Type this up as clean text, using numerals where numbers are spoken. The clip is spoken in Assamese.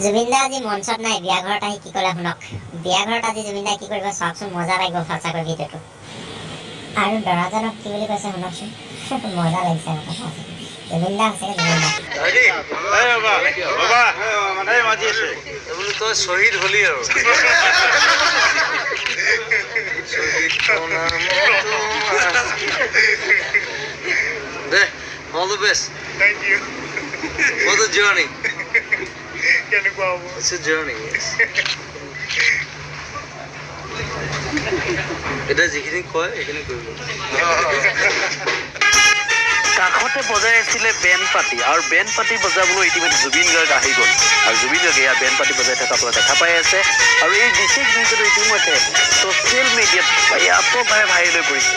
জুবিনদা আজি মঞ্চত নাই, বিয়া ঘৰত আহি কি ক'লে শুনক। বিয়া ঘৰত আজি জুবিনদাই কি কৰিব চাওকচোন, মজা লাগিব সঁচাকৈ ভিডিঅ'টো। আৰু দৰাজনক কি বুলি কৈছে শুনকচোন, মজা লাগিছে জুবিনদা সঁচাকৈ জুবিনদা। তই শ্বহীদ হলি আৰু দে all the best. Thank you. For the journey. কেনেকুৱা হ'ব? It's a journey, yes. এটা যিখিনি কয় সেইখিনি কৰিব। কাষতে বজাই আছিলে বেণ্ড পাৰ্টি আৰু বেণ্ড পাৰ্টি বজাবলৈ ইতিমধ্যে জুবিন গাৰ্গ আহি গ'ল আৰু জুবিন গাৰ্গে ইয়াৰ বেণ্ড পাৰ্টি বজাই থকা আপোনাৰ দেখা পাই আছে আৰু এই বিশেষ ভিডিঅ'টো ইতিমধ্যে ছ'চিয়েল মিডিয়াত ব্যাপকভাৱে ভাইৰেল হৈ পৰিছে।